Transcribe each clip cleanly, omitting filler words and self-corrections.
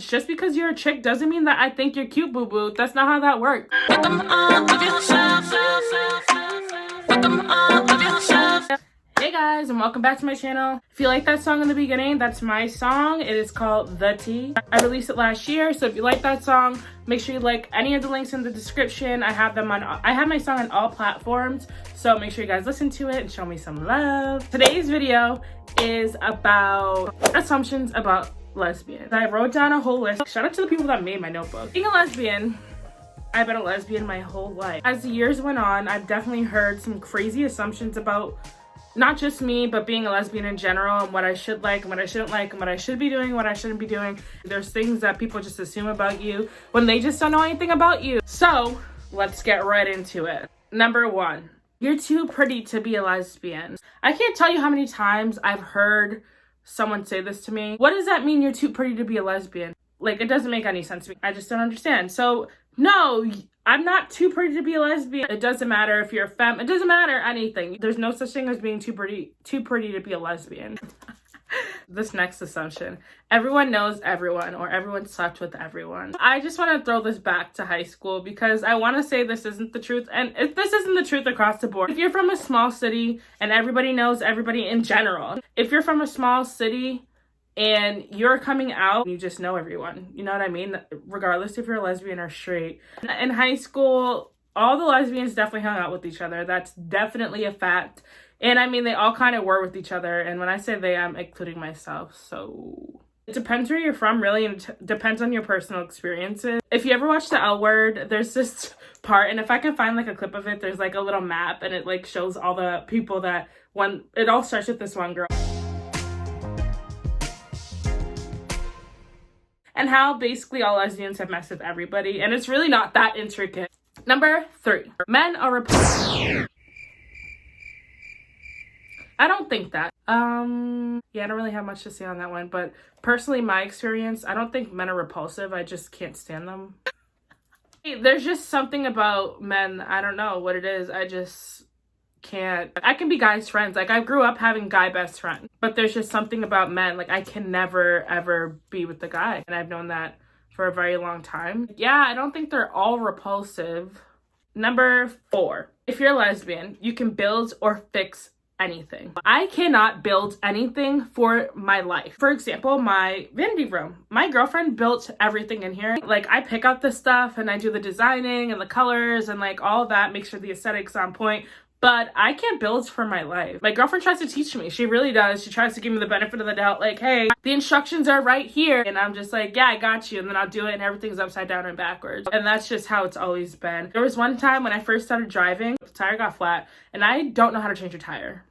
Just because you're a chick doesn't mean that I think you're cute, boo-boo. That's not how that works. Hey guys, and welcome back to my channel. If you like that song in the beginning, that's my song. It is called The Tea. I released it last year, so if you like that song, make sure you like any of the links in the description. I have my song on all platforms, so make sure you guys listen to it and show me some love. Today's video is about assumptions about lesbians. I wrote down a whole list. Shout out to the people that made my notebook. Being a lesbian, I've been a lesbian my whole life. As the years went on, I've definitely heard some crazy assumptions about not just me, but being a lesbian in general, and what I should like and what I shouldn't like, and what I should be doing, what I shouldn't be doing. There's things that people just assume about you when they just don't know anything about you. So let's get right into it. Number one, you're too pretty to be a lesbian. I can't tell you how many times I've heard someone say this to me. What does that mean, you're too pretty to be a lesbian? Like, it doesn't make any sense to me. I just don't understand. So no, I'm not too pretty to be a lesbian. It doesn't matter if you're a femme. It doesn't matter anything. There's no such thing as being too pretty to be a lesbian. This next assumption, everyone knows everyone, or everyone slept with everyone. I just want to throw this back to high school because I want to say this isn't the truth, and if this isn't the truth across the board. If you're from a small city and everybody knows everybody in general, if you're from a small city and you're coming out, you just know everyone. You know what I mean? Regardless if you're a lesbian or straight. In high school, all the lesbians definitely hung out with each other. That's definitely a fact. And I mean, they all kind of were with each other. And when I say they, I'm including myself. So it depends where you're from, really, and it depends on your personal experiences. If you ever watch The L Word, there's this part, and if I can find like a clip of it, there's like a little map, and it like shows all the people that it all starts with this one girl. And how basically all lesbians have messed with everybody, and it's really not that intricate. Number 3, men are repulsive. I don't think that. Yeah, I don't really have much to say on that one, but personally, my experience, I don't think men are repulsive. I just can't stand them. There's just something about men, I don't know what it is. I just can't. I can be guys' friends. Like, I grew up having guy best friends, but there's just something about men. Like, I can never, ever be with the guy. And I've known that for a very long time. Yeah, I don't think they're all repulsive. Number 4, if you're a lesbian, you can build or fix anything. I cannot build anything for my life. For example, my vanity room. My girlfriend built everything in here. Like, I pick out the stuff and I do the designing and the colors and like all that, make sure the aesthetic's on point. But I can't build for my life. My girlfriend tries to teach me. She really does. She tries to give me the benefit of the doubt. Like, hey, the instructions are right here. And I'm just like, yeah, I got you. And then I'll do it and everything's upside down and backwards. And that's just how it's always been. There was one time when I first started driving, the tire got flat and I don't know how to change a tire.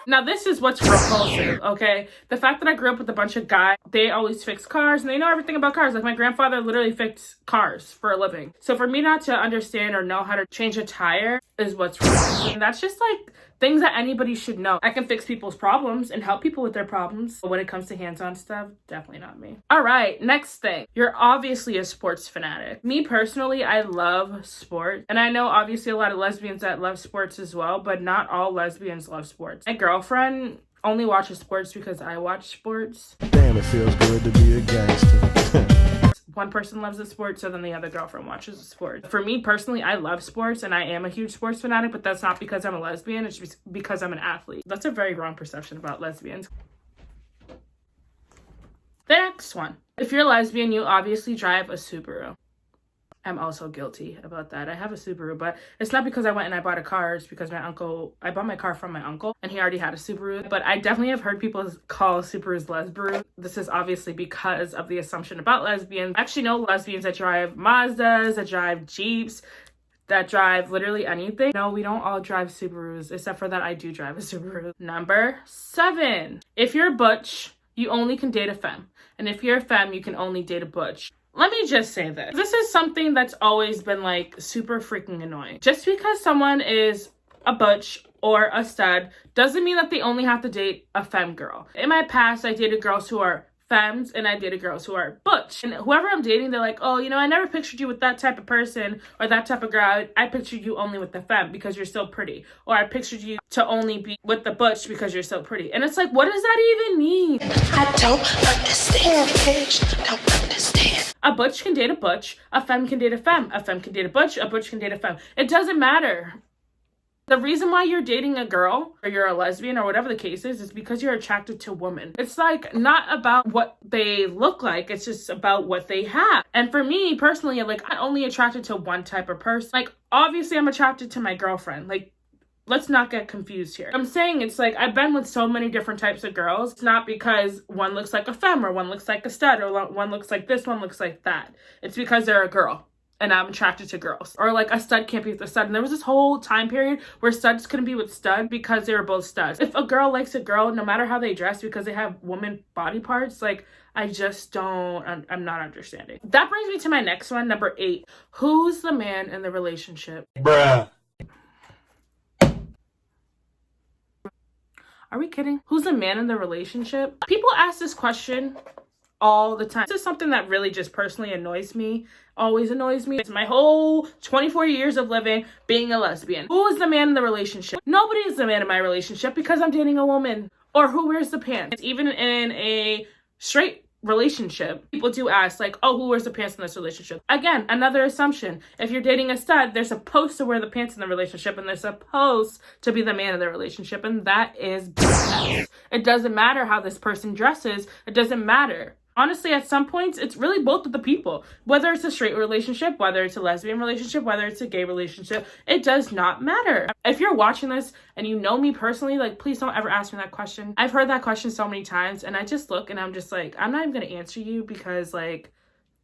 Now, this is what's repulsive, okay? The fact that I grew up with a bunch of guys, they always fix cars and they know everything about cars. Like, my grandfather literally fixed cars for a living. So for me not to understand or know how to change a tire is what's repulsive. And that's just like things that anybody should know. I can fix people's problems and help people with their problems. But when it comes to hands-on stuff, definitely not me. All right, next thing. You're obviously a sports fanatic. Me personally, I love sports. And I know obviously a lot of lesbians that love sports as well, but not all lesbians love sports. My girlfriend only watches sports because I watch sports. Damn, it feels good to be a gangster. One person loves the sport, so then the other girlfriend watches the sport. For me personally, I love sports and I am a huge sports fanatic, but that's not because I'm a lesbian. It's just because I'm an athlete. That's a very wrong perception about lesbians. The next one. If you're a lesbian, you obviously drive a Subaru. I'm also guilty about that. I have a Subaru, but it's not because I went and I bought a car. It's because I bought my car from my uncle and he already had a Subaru. But I definitely have heard people call Subarus lesbian. This is obviously because of the assumption about lesbians. I actually know lesbians that drive Mazdas, that drive Jeeps, that drive literally anything. No, we don't all drive Subarus, except for that I do drive a Subaru. Number 7. If you're a butch, you only can date a femme. And if you're a femme, you can only date a butch. Let me just say this. This is something that's always been like super freaking annoying. Just because someone is a butch or a stud doesn't mean that they only have to date a femme girl. In my past, I dated girls who are femmes and I dated girls who are butch. And whoever I'm dating, they're like, oh, you know, I never pictured you with that type of person or that type of girl. I pictured you only with the femme because you're so pretty. Or I pictured you to only be with the butch because you're so pretty. And it's like, what does that even mean? I don't understand, bitch. Don't understand. A butch can date a butch. A femme can date a femme. A femme can date a butch can date a femme. It doesn't matter. The reason why you're dating a girl or you're a lesbian or whatever the case is because you're attracted to women. It's like not about what they look like. It's just about what they have. And for me personally, like I'm only attracted to one type of person. Like obviously I'm attracted to my girlfriend. Like let's not get confused here. I'm saying it's like I've been with so many different types of girls. It's not because one looks like a femme or one looks like a stud or one looks like this, one looks like that. It's because they're a girl. And I'm attracted to girls. Or like a stud can't be with a stud. And there was this whole time period where studs couldn't be with stud because they were both studs. If a girl likes a girl, no matter how they dress, because they have woman body parts, like I just don't, I'm not understanding. That brings me to my next one, number 8. Who's the man in the relationship? Bruh. Are we kidding? Who's the man in the relationship? People ask this question all the time. This is something that really just personally annoys me. Always annoys me. It's my whole 24 years of living being a lesbian. Who is the man in the relationship? Nobody is the man in my relationship because I'm dating a woman. Or who wears the pants? Even in a straight relationship, people do ask like, oh, who wears the pants in this relationship? Again, another assumption. If you're dating a stud, they're supposed to wear the pants in the relationship and they're supposed to be the man in the relationship. And that is BS. It doesn't matter how this person dresses. It doesn't matter. Honestly, at some points, it's really both of the people. Whether it's a straight relationship, whether it's a lesbian relationship, whether it's a gay relationship, it does not matter. If you're watching this and you know me personally, like, please don't ever ask me that question. I've heard that question so many times and I just look and I'm just like, I'm not even going to answer you because, like,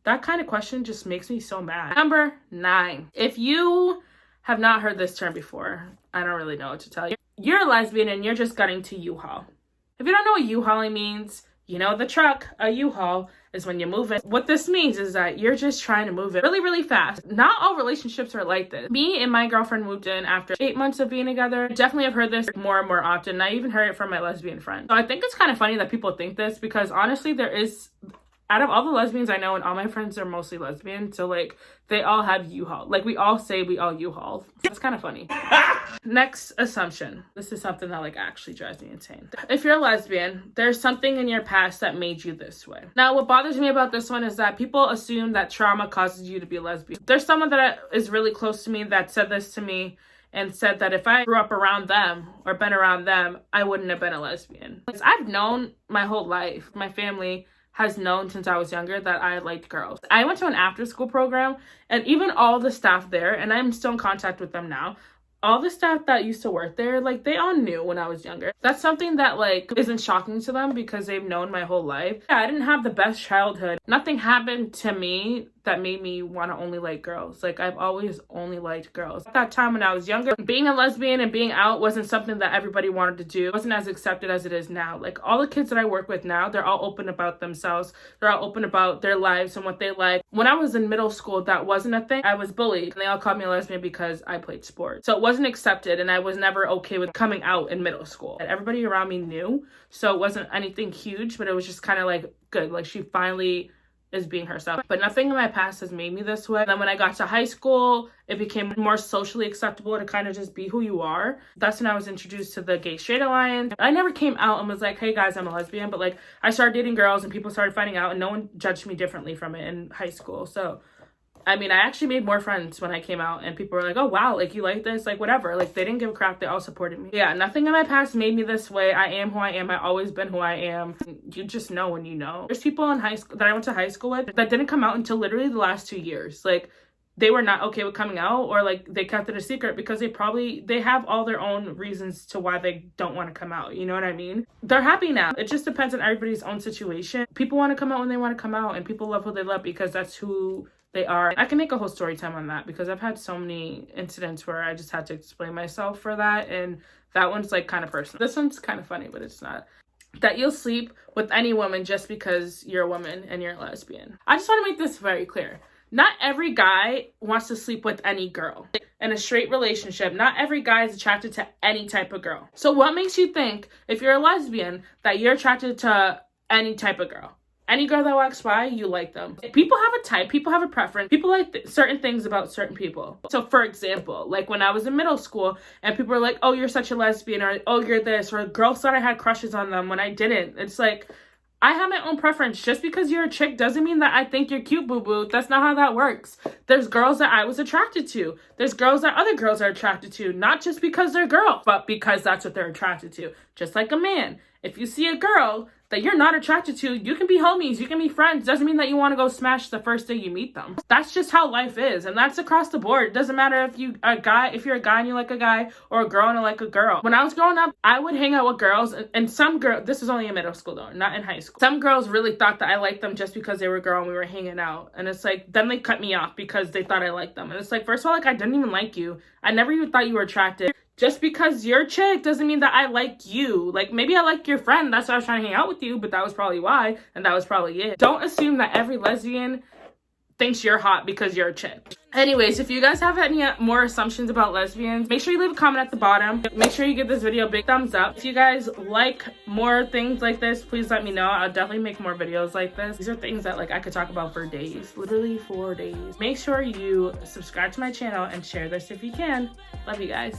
that kind of question just makes me so mad. Number 9. If you have not heard this term before, I don't really know what to tell you. You're a lesbian and you're just getting to U-Haul. If you don't know what U-Hauling means, you know the truck, a U-Haul, is when you move it. What this means is that you're just trying to move it really, really fast. Not all relationships are like this. Me and my girlfriend moved in after 8 months of being together. Definitely have heard this more and more often. I even heard it from my lesbian friends. So I think it's kind of funny that people think this because honestly, there is, out of all the lesbians I know and all my friends are mostly lesbian. So like they all have U-Haul. Like we all say we all U-Haul. It's kind of funny. Next assumption. This is something that like actually drives me insane. If you're a lesbian, there's something in your past that made you this way. Now, what bothers me about this one is that people assume that trauma causes you to be a lesbian. There's someone that is really close to me that said this to me and said that if I grew up around them or been around them, I wouldn't have been a lesbian. Because I've known my whole life, my family has known since I was younger that I liked girls. I went to an after school program and even all the staff there, and I'm still in contact with them now, all the staff that used to work there, like they all knew when I was younger. That's something that like isn't shocking to them because they've known my whole life. Yeah, I didn't have the best childhood. Nothing happened to me that made me want to only like girls. Like I've always only liked girls. At that time when I was younger, being a lesbian and being out wasn't something that everybody wanted to do. It wasn't as accepted as it is now. Like all the kids that I work with now, they're all open about themselves. They're all open about their lives and what they like. When I was in middle school, that wasn't a thing. I was bullied and they all called me a lesbian because I played sports. So it wasn't accepted and I was never okay with coming out in middle school. And everybody around me knew. So it wasn't anything huge, but it was just kind of like good. Like she finally is being herself. But nothing in my past has made me this way. And then when I got to high school, it became more socially acceptable to kind of just be who you are. That's when I was introduced to the Gay Straight Alliance. I never came out and was like, hey guys, I'm a lesbian. But like I started dating girls and people started finding out and no one judged me differently from it in high school. So I mean, I actually made more friends when I came out and people were like, oh wow, like you like this, like whatever. Like they didn't give a crap. They all supported me. Yeah, nothing in my past made me this way. I am who I am. I've always been who I am. You just know when you know. There's people in high school that I went to high school with that didn't come out until literally the last 2 years. Like they were not okay with coming out or like they kept it a secret because they have all their own reasons to why they don't want to come out. You know what I mean? They're happy now. It just depends on everybody's own situation. People want to come out when they want to come out and people love who they love because that's who they are. I can make a whole story time on that because I've had so many incidents where I just had to explain myself for that. And that one's like kind of personal. This one's kind of funny, but it's not. That you'll sleep with any woman just because you're a woman and you're a lesbian. I just want to make this very clear. Not every guy wants to sleep with any girl. In a straight relationship, not every guy is attracted to any type of girl. So what makes you think, if you're a lesbian, that you're attracted to any type of girl? Any girl that walks by, you like them. People have a type, people have a preference, people like certain things about certain people. So for example, like when I was in middle school and people were like, oh, you're such a lesbian, or oh, you're this, or girls thought I had crushes on them when I didn't. It's like, I have my own preference. Just because you're a chick doesn't mean that I think you're cute, boo-boo. That's not how that works. There's girls that I was attracted to. There's girls that other girls are attracted to, not just because they're girls, but because that's what they're attracted to. Just like a man. If you see a girl that you're not attracted to, you can be homies, you can be friends. Doesn't mean that you want to go smash the first day you meet them. That's just how life is, and that's across the board. It doesn't matter if you're a guy and you like a guy, or a girl and you like a girl. When I was growing up, I would hang out with girls, and some girls, this was only in middle school though, not in high school. Some girls really thought that I liked them just because they were a girl and we were hanging out. And it's like, then they cut me off because they thought I liked them. And it's like, first of all, like, I didn't even like you. I never even thought you were attractive. Just because you're a chick doesn't mean that I like you. Like, maybe I like your friend. That's why I was trying to hang out with you, but that was probably why, and that was probably it. Don't assume that every lesbian thinks you're hot because you're a chick. Anyways, if you guys have any more assumptions about lesbians, make sure you leave a comment at the bottom. Make sure you give this video a big thumbs up. If you guys like more things like this, please let me know. I'll definitely make more videos like this. These are things that like I could talk about for days, literally for days. Make sure you subscribe to my channel and share this if you can. Love you guys.